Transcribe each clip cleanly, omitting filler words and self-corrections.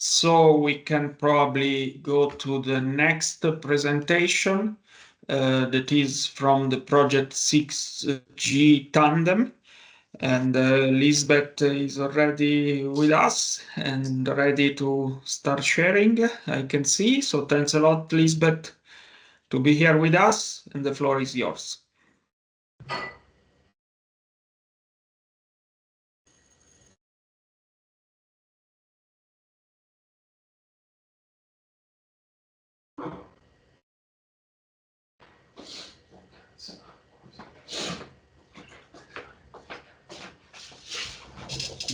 So we can probably go to the next presentation that is from the project 6GTandem. And Liesbet is already with us and ready to start sharing, I can see. So thanks a lot, Liesbet, to be here with us, and the floor is yours.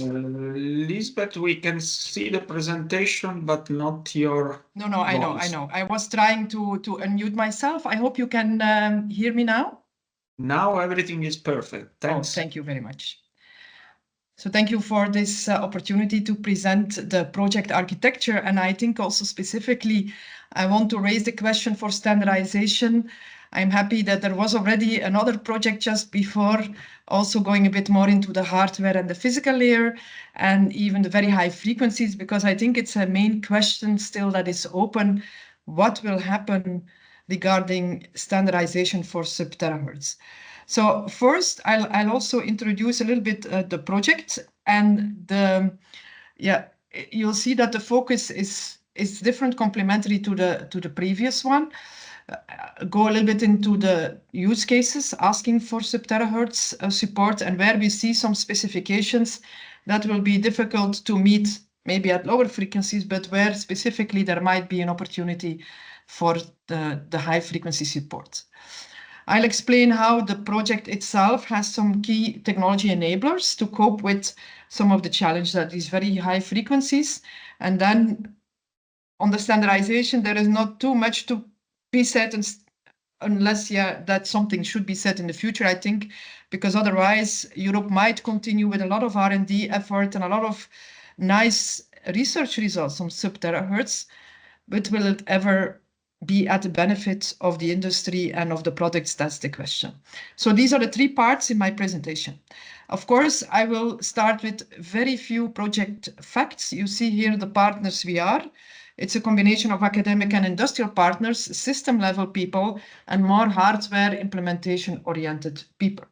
Liesbet, we can see the presentation, but not your No, voice. I know. I was trying to unmute myself. I hope you can hear me now. Now everything is perfect. Thanks. Oh, thank you very much. So thank you for this opportunity to present the project architecture. And I think also specifically, I want to raise the question for standardization. I'm happy that there was already another project just before, also going a bit more into the hardware and the physical layer, and even the very high frequencies, because I think it's a main question still that is open. What will happen regarding standardization for sub-terahertz? So first, I'll also introduce a little bit the project, and you'll see that the focus is different, complementary to the previous one. Go a little bit into the use cases, asking for sub-terahertz support, and where we see some specifications that will be difficult to meet, maybe at lower frequencies, but where specifically there might be an opportunity for the high frequency support. I'll explain how the project itself has some key technology enablers to cope with some of the challenges at these very high frequencies. And then on the standardization, there is not too much to be said unless that something should be said in the future, I think, because otherwise Europe might continue with a lot of R&D effort and a lot of nice research results on sub-terahertz, but will it ever be at the benefit of the industry and of the products? That's the question. So these are the three parts in my presentation. Of course, I will start with very few project facts. You see here the partners we are. It's a combination of academic and industrial partners, system level people, and more hardware implementation oriented people.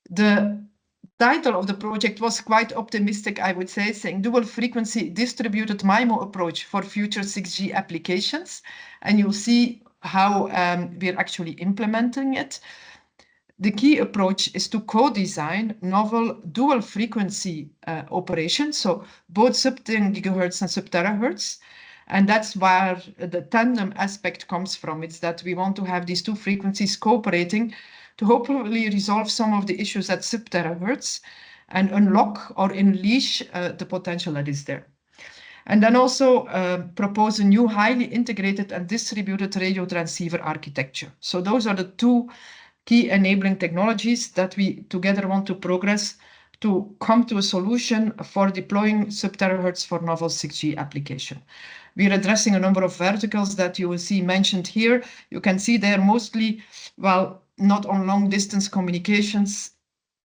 The title of the project was quite optimistic, I would say, saying dual frequency distributed MIMO approach for future 6G applications. And you'll see how we're actually implementing it. The key approach is to co-design novel dual frequency operations, so both sub-10 gigahertz and sub-terahertz. And that's where the tandem aspect comes from. It's that we want to have these two frequencies cooperating to hopefully resolve some of the issues at sub-terahertz and unlock or unleash the potential that is there. And then also propose a new highly integrated and distributed radio transceiver architecture. So those are the two key enabling technologies that we together want to progress to come to a solution for deploying sub-terahertz for novel 6G application. We are addressing a number of verticals that you will see mentioned here. You can see they're mostly, well, not on long distance communications,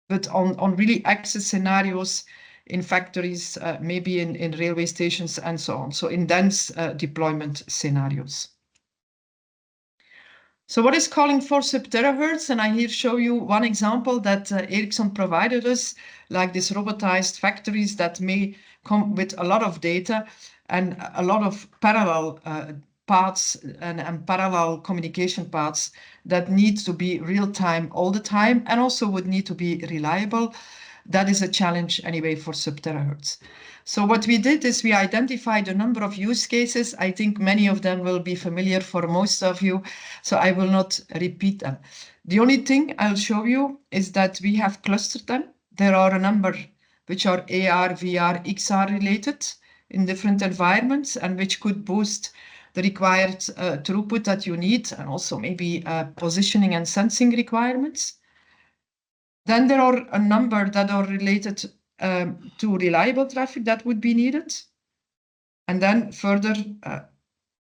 but on really access scenarios in factories, maybe in railway stations and so on. So in dense deployment scenarios. So what is calling for sub-terahertz? And I here show you one example that Ericsson provided us, like this robotized factories that may come with a lot of data and a lot of parallel paths and parallel communication paths that need to be real time all the time and also would need to be reliable. That is a challenge anyway for sub-terahertz. So what we did is we identified a number of use cases. I think many of them will be familiar for most of you, so I will not repeat them. The only thing I'll show you is that we have clustered them. There are a number which are AR, VR, XR related in different environments and which could boost the required throughput that you need and also maybe positioning and sensing requirements. Then there are a number that are related to reliable traffic that would be needed. And then further,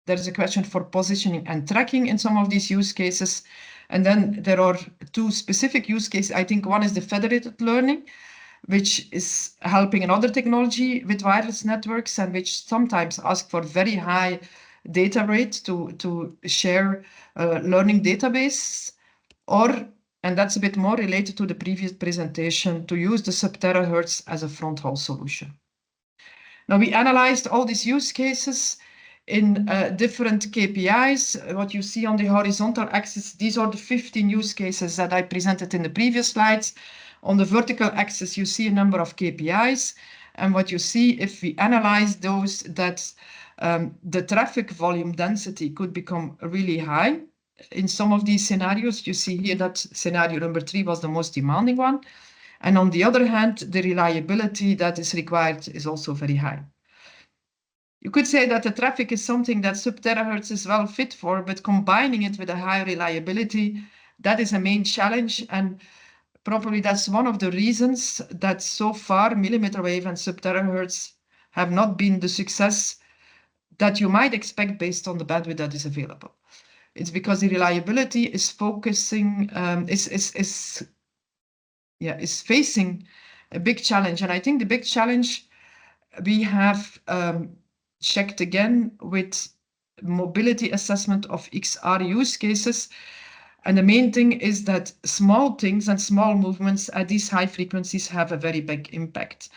there's a question for positioning and tracking in some of these use cases. And then there are two specific use cases. I think one is the federated learning, which is helping another technology with wireless networks and which sometimes ask for very high data rate to share learning database, and that's a bit more related to the previous presentation, to use the sub-terahertz as a front haul solution. Now we analyzed all these use cases in different KPIs. What you see on the horizontal axis, these are the 15 use cases that I presented in the previous slides. On the vertical axis, you see a number of KPIs. And what you see, if we analyze those, that the traffic volume density could become really high. In some of these scenarios, you see here that scenario number 3 was the most demanding one. And on the other hand, the reliability that is required is also very high. You could say that the traffic is something that sub-terahertz is well fit for, but combining it with a high reliability, that is a main challenge. And probably that's one of the reasons that so far millimeter wave and sub-terahertz have not been the success that you might expect based on the bandwidth that is available. It's because the reliability is focusing, is facing a big challenge. And I think the big challenge we have checked again with mobility assessment of XR use cases. And the main thing is that small things and small movements at these high frequencies have a very big impact.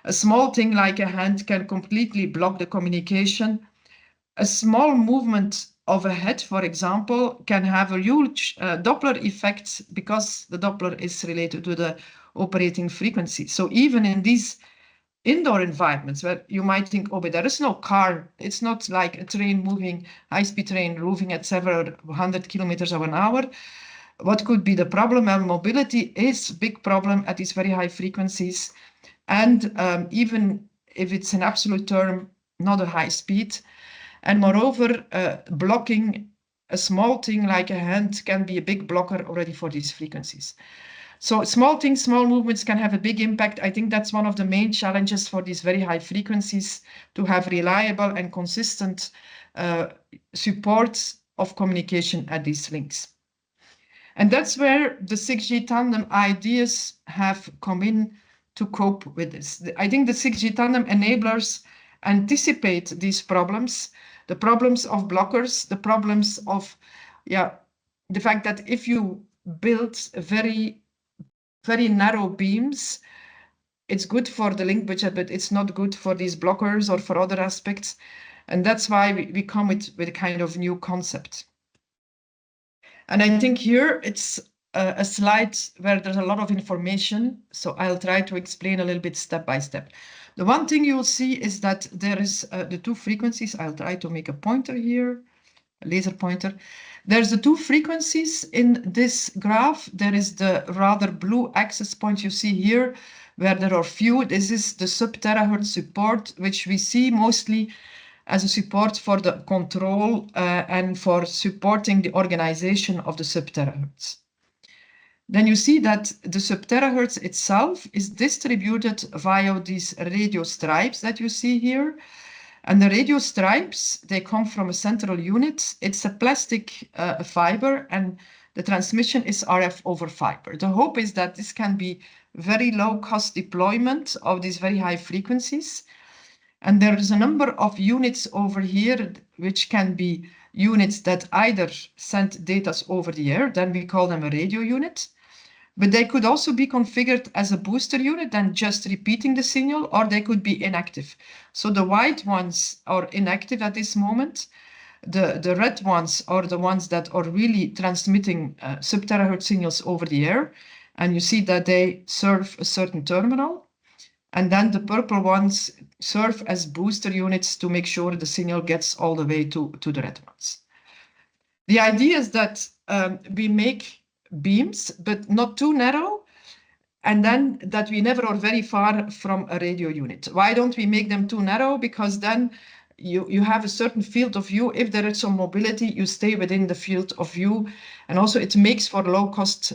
A small thing like a hand can completely block the communication. A small movement of a head, for example, can have a huge Doppler effect because the Doppler is related to the operating frequency. So even in these indoor environments where you might think, oh, but there is no car, it's not like a train moving, high-speed train moving at several 100 kilometers an hour. What could be the problem? Well, mobility is a big problem at these very high frequencies. And even if it's in absolute term, not a high speed. And moreover, blocking a small thing like a hand can be a big blocker already for these frequencies. So small things, small movements can have a big impact. I think that's one of the main challenges for these very high frequencies, to have reliable and consistent support of communication at these links. And that's where the 6GTandem ideas have come in to cope with this. I think the 6GTandem enablers anticipate these problems, the problems of blockers, the problems of the fact that if you build very narrow beams, it's good for the link budget, but it's not good for these blockers or for other aspects. And that's why we come with a kind of new concept. And I think here it's a slide where there's a lot of information. So I'll try to explain a little bit step by step. The one thing you'll see is that there is the two frequencies. I'll try to make a pointer here, a laser pointer. There's the two frequencies in this graph. There is the rather blue access point you see here, where there are few. This is the sub-terahertz support, which we see mostly as a support for the control and for supporting the organization of the sub-terahertz. Then you see that the sub-terahertz itself is distributed via these radio stripes that you see here. And the radio stripes, they come from a central unit. It's a plastic fiber, and the transmission is RF over fiber. The hope is that this can be very low cost deployment of these very high frequencies. And there is a number of units over here, which can be units that either send data over the air, then we call them a radio unit. But they could also be configured as a booster unit and just repeating the signal, or they could be inactive. So the white ones are inactive at this moment. The red ones are the ones that are really transmitting sub-terahertz signals over the air. And you see that they serve a certain terminal. And then the purple ones serve as booster units to make sure the signal gets all the way to the red ones. The idea is that we make beams, but not too narrow, and then that we never are very far from a radio unit. Why don't we make them too narrow? Because then you have a certain field of view. If there is some mobility, you stay within the field of view. And also it makes for low cost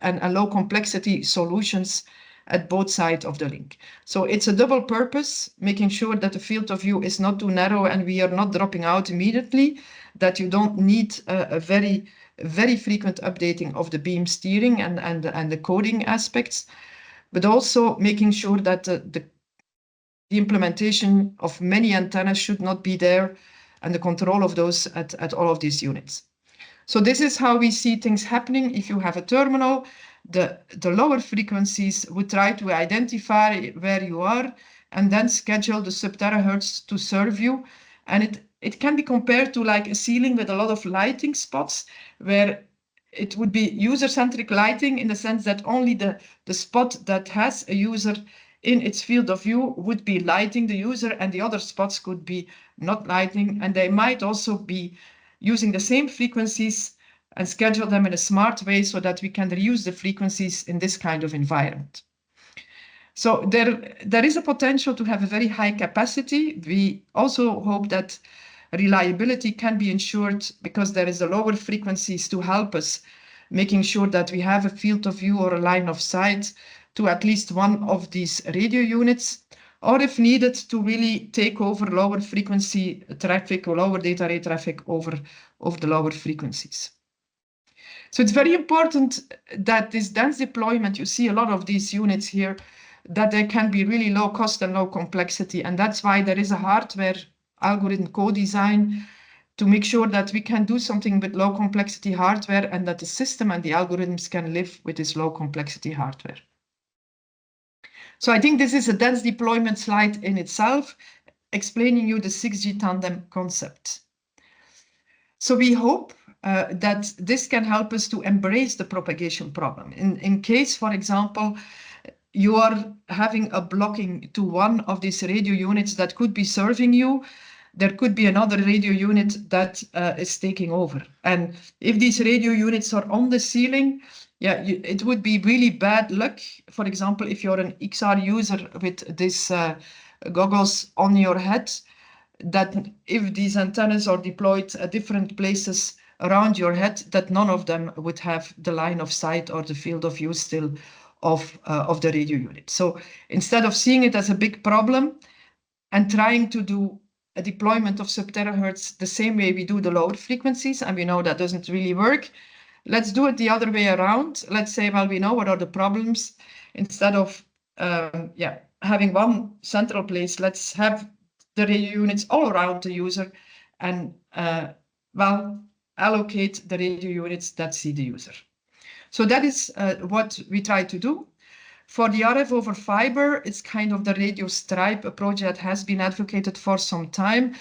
and low complexity solutions at both sides of the link. So it's a double purpose, making sure that the field of view is not too narrow and we are not dropping out immediately, that you don't need a very frequent updating of the beam steering and the coding aspects. but also making sure that the implementation of many antennas should not be there, and the control of those at all of these units. So this is how we see things happening. If you have a terminal, the lower frequencies would try to identify where you are and then schedule the sub-terahertz to serve you. And it can be compared to like a ceiling with a lot of lighting spots, where it would be user-centric lighting in the sense that only the spot that has a user in its field of view would be lighting the user, and the other spots could be not lighting, and they might also be using the same frequencies and schedule them in a smart way so that we can reuse the frequencies in this kind of environment. So there is a potential to have a very high capacity. We also hope that reliability can be ensured because there is a lower frequencies to help us making sure that we have a field of view or a line of sight to at least one of these radio units, or if needed, to really take over lower frequency traffic or lower data rate traffic over the lower frequencies. So it's very important that this dense deployment, you see a lot of these units here, that they can be really low cost and low complexity. And that's why there is a hardware algorithm co-design to make sure that we can do something with low complexity hardware and that the system and the algorithms can live with this low complexity hardware. So I think this is a dense deployment slide in itself, explaining you the 6GTandem concept. So we hope that this can help us to embrace the propagation problem. In case, for example, you are having a blocking to one of these radio units that could be serving you, there could be another radio unit that is taking over. And if these radio units are on the ceiling, it would be really bad luck. For example, if you're an XR user with this goggles on your head, that if these antennas are deployed at different places around your head, that none of them would have the line of sight or the field of view still of the radio unit. So instead of seeing it as a big problem and trying to do a deployment of sub-terahertz the same way we do the lower frequencies, and we know that doesn't really work, let's do it the other way around. Let's say, well, we know what are the problems. Instead of having one central place, let's have the radio units all around the user and allocate the radio units that see the user. So that is what we try to do. For the RF over fiber, it's kind of the radio stripe approach that has been advocated for some time.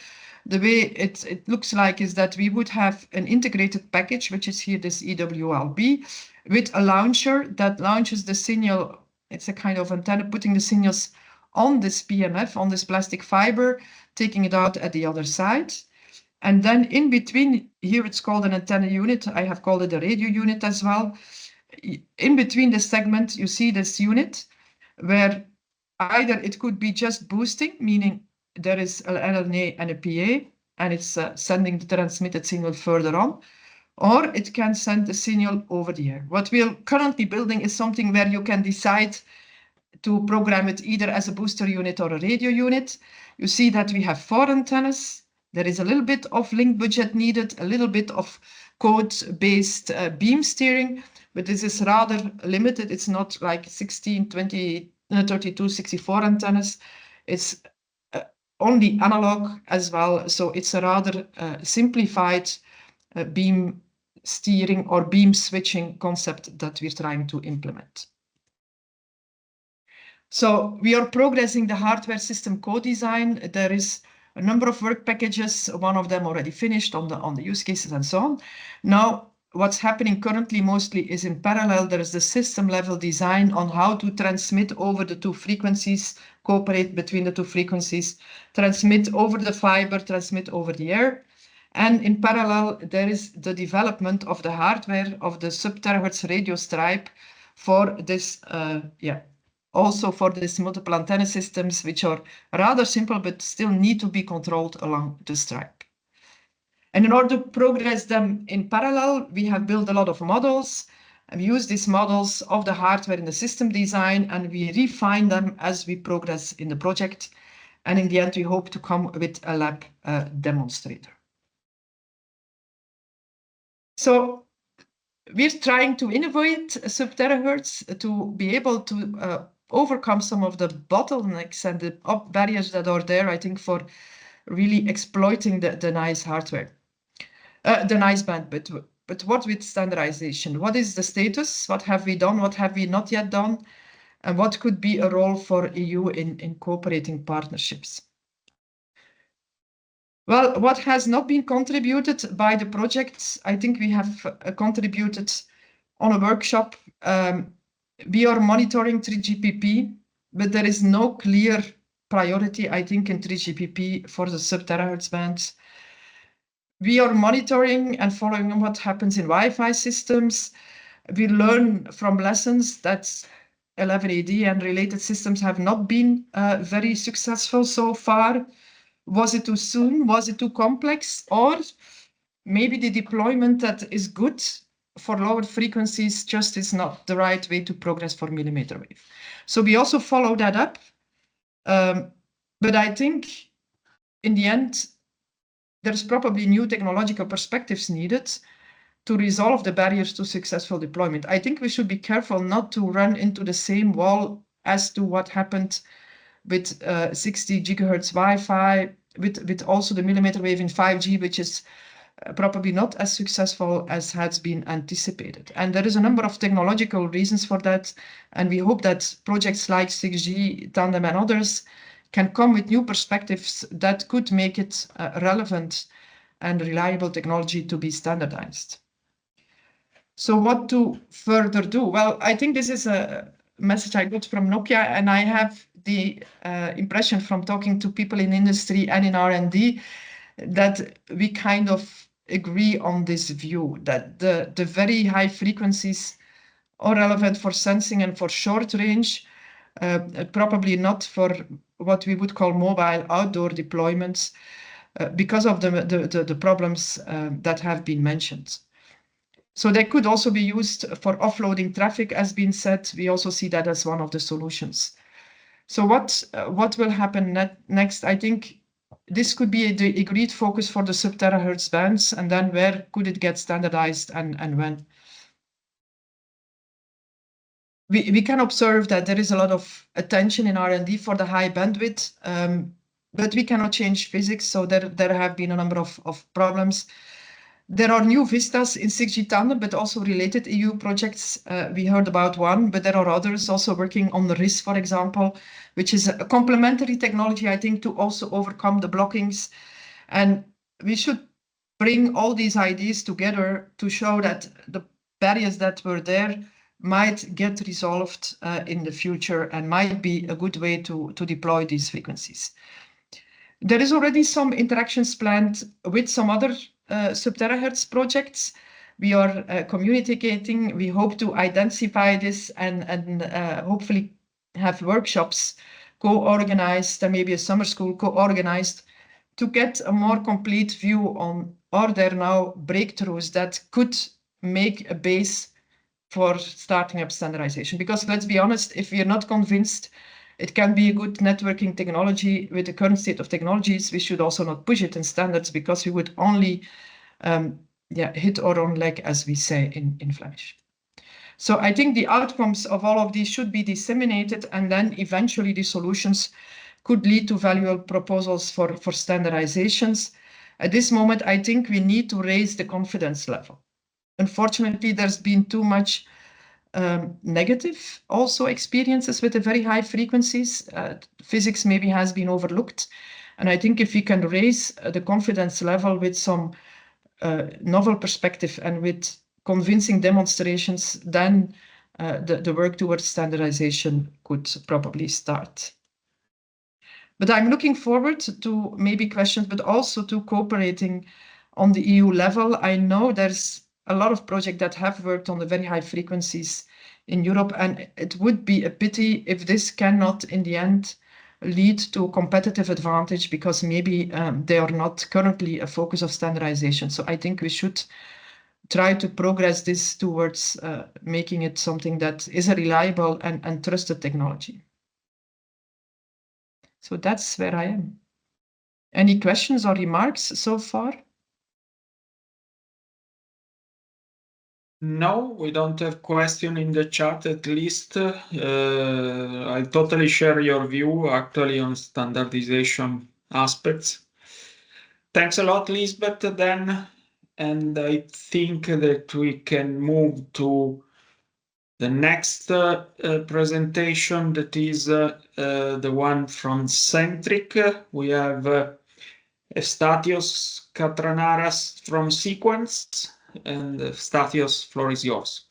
The way it looks like is that we would have an integrated package, which is here this EWLB, with a launcher that launches the signal. It's a kind of antenna putting the signals on this PMF, on this plastic fiber, taking it out at the other side. And then in between, here it's called an antenna unit. I have called it a radio unit as well. In between the segment, you see this unit where either it could be just boosting, meaning there is an LNA and a PA, and it's sending the transmitted signal further on, or it can send the signal over the air. What we're currently building is something where you can decide to program it either as a booster unit or a radio unit. You see that we have 4 antennas. There is a little bit of link budget needed, a little bit of code-based beam steering, but this is rather limited. It's not like 16, 20, 32, 64 antennas. It's only analog as well. So it's a rather simplified beam steering or beam switching concept that we're trying to implement. So we are progressing the hardware system co-design. There is a number of work packages, one of them already finished on the use cases and so on. Now, what's happening currently mostly is in parallel. There is the system level design on how to transmit over the 2 frequencies, cooperate between the 2 frequencies, transmit over the fiber, transmit over the air. And in parallel, there is the development of the hardware of the sub-terahertz radio stripe for this, also for these multiple antenna systems, which are rather simple, but still need to be controlled along the stripe. And in order to progress them in parallel, we have built a lot of models, and we use these models of the hardware in the system design, and we refine them as we progress in the project. And in the end, we hope to come with a lab demonstrator. So we're trying to innovate sub-terahertz to be able to overcome some of the bottlenecks and the barriers that are there, I think, for really exploiting the nice hardware, the nice bandwidth. But what with standardization? What is the status? What have we done? What have we not yet done? And what could be a role for EU in cooperating partnerships? Well, what has not been contributed by the projects, I think we have contributed on a workshop. We are monitoring 3GPP, but there is no clear priority, I think, in 3GPP for the sub-terahertz bands. We are monitoring and following what happens in Wi-Fi systems. We learn from lessons that 11AD and related systems have not been very successful so far. Was it too soon? Was it too complex? Or maybe the deployment that is good for lower frequencies just is not the right way to progress for millimeter wave. So we also follow that up. But I think in the end, there's probably new technological perspectives needed to resolve the barriers to successful deployment. I think we should be careful not to run into the same wall as to what happened with 60 gigahertz Wi-Fi, with also the millimeter wave in 5G, which is probably not as successful as has been anticipated. And there is a number of technological reasons for that. And we hope that projects like 6GTandem and others can come with new perspectives that could make it relevant and reliable technology to be standardized. So what to further do? Well, I think this is a message I got from Nokia, and I have the impression from talking to people in industry and in R&D that we kind of agree on this view, that the very high frequencies are relevant for sensing and for short range, probably not for what we would call mobile outdoor deployments, because of the problems that have been mentioned. So they could also be used for offloading traffic, as been said. We also see that as one of the solutions. So what will happen next? I think this could be the agreed focus for the sub-terahertz bands, and then where could it get standardized and when? We can observe that there is a lot of attention in R&D for the high bandwidth, but we cannot change physics, so there have been a number of problems. There are new vistas in 6GTandem, but also related EU projects. We heard about one, but there are others also working on the RIS, for example, which is a complementary technology, I think, to also overcome the blockings. And we should bring all these ideas together to show that the barriers that were there might get resolved in the future and might be a good way to deploy these frequencies. There is already some interactions planned with some other sub-terahertz projects. We are communicating. We hope to identify this and hopefully have workshops co-organized, and maybe a summer school co-organized, to get a more complete view on, are there now breakthroughs that could make a base for starting up standardization? Because let's be honest, if we are not convinced it can be a good networking technology with the current state of technologies, we should also not push it in standards, because we would only hit our own leg, as we say in Flemish. So I think the outcomes of all of these should be disseminated, and then eventually the solutions could lead to valuable proposals for standardizations. At this moment, I think we need to raise the confidence level. Unfortunately, there's been too much negative also experiences with the very high frequencies. Physics maybe has been overlooked. And I think if we can raise the confidence level with some novel perspective and with convincing demonstrations, then the work towards standardization could probably start. But I'm looking forward to maybe questions, but also to cooperating on the EU level. I know there's a lot of projects that have worked on the very high frequencies in Europe, and it would be a pity if this cannot, in the end, lead to a competitive advantage, because maybe they are not currently a focus of standardization. So I think we should try to progress this towards making it something that is a reliable and trusted technology. So that's where I am. Any questions or remarks so far? No, we don't have question in the chat at least. I totally share your view actually on standardization aspects. Thanks a lot, Liesbet, then. And I think that we can move to the next presentation, that is the one from Centric. We have Statios Katranaras from Sequence, and Statios, floor is yours.